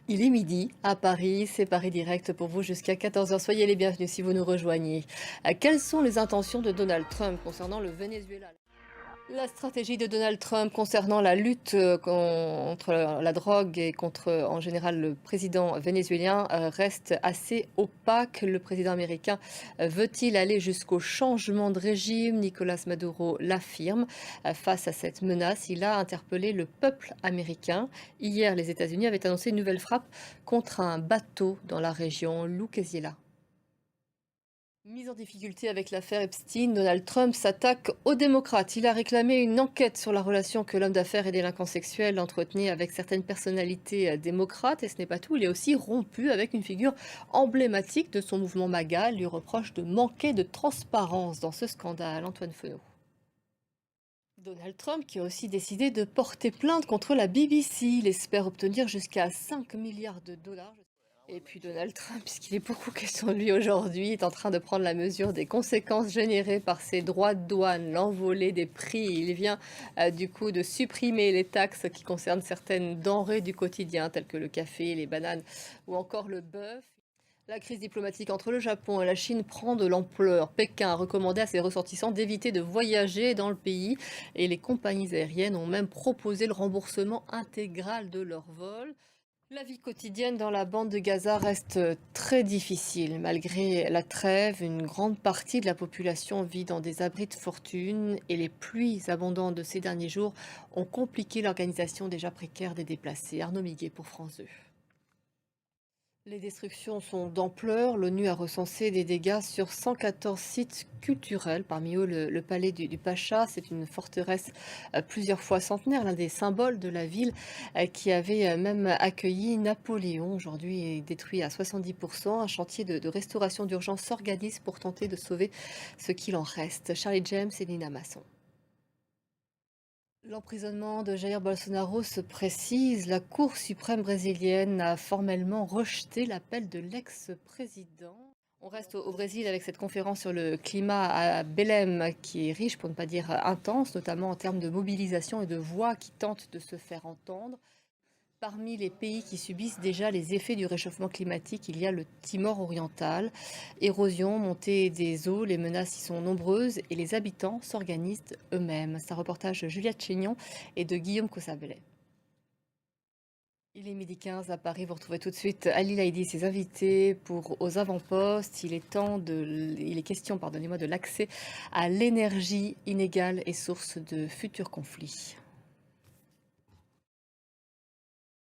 Il est midi à Paris, c'est Paris Direct pour vous jusqu'à 14 heures. Soyez les bienvenus si vous nous rejoignez. Quelles sont les intentions de Donald Trump concernant le Venezuela? La stratégie de Donald Trump concernant la lutte contre la drogue et contre, en général, le président vénézuélien reste assez opaque. Le président américain veut-il aller jusqu'au changement de régime? Nicolas Maduro l'affirme. Face à cette menace, il a interpellé le peuple américain. Hier, les États-Unis avaient annoncé une nouvelle frappe contre un bateau dans la région Lucasiela. Mis en difficulté avec l'affaire Epstein, Donald Trump s'attaque aux démocrates. Il a réclamé une enquête sur la relation que l'homme d'affaires et délinquant sexuel entretenait avec certaines personnalités démocrates. Et ce n'est pas tout, il est aussi rompu avec une figure emblématique de son mouvement MAGA. Il lui reproche de manquer de transparence dans ce scandale. Antoine Fenot. Donald Trump qui a aussi décidé de porter plainte contre la BBC. Il espère obtenir jusqu'à 5 milliards de dollars. Et puis Donald Trump, puisqu'il est beaucoup question de lui aujourd'hui, est en train de prendre la mesure des conséquences générées par ses droits de douane, l'envolée des prix. Il vient du coup de supprimer les taxes qui concernent certaines denrées du quotidien, telles que le café, les bananes ou encore le bœuf. La crise diplomatique entre le Japon et la Chine prend de l'ampleur. Pékin a recommandé à ses ressortissants d'éviter de voyager dans le pays et les compagnies aériennes ont même proposé le remboursement intégral de leurs vols. La vie quotidienne dans la bande de Gaza reste très difficile. Malgré la trêve, une grande partie de la population vit dans des abris de fortune et les pluies abondantes de ces derniers jours ont compliqué l'organisation déjà précaire des déplacés. Arnaud Miguet pour France 2. Les destructions sont d'ampleur. L'ONU a recensé des dégâts sur 114 sites culturels, parmi eux le palais du Pacha. C'est une forteresse plusieurs fois centenaire, l'un des symboles de la ville qui avait même accueilli Napoléon. Aujourd'hui est détruit à 70%. Un chantier de restauration d'urgence s'organise pour tenter de sauver ce qu'il en reste. Charlie James et Nina Masson. L'emprisonnement de Jair Bolsonaro se précise. La Cour suprême brésilienne a formellement rejeté l'appel de l'ex-président. On reste au Brésil avec cette conférence sur le climat à Belém, qui est riche, pour ne pas dire intense, notamment en termes de mobilisation et de voix qui tentent de se faire entendre. Parmi les pays qui subissent déjà les effets du réchauffement climatique, il y a le Timor oriental. Érosion, montée des eaux, les menaces y sont nombreuses et les habitants s'organisent eux-mêmes. C'est un reportage de Juliette Chénion et de Guillaume Cossabellet. Il est midi 15 à Paris, vous retrouvez tout de suite Ali Laïdi et ses invités pour Aux avant-postes. Il est question, pardonnez-moi, de l'accès à l'énergie inégale et source de futurs conflits.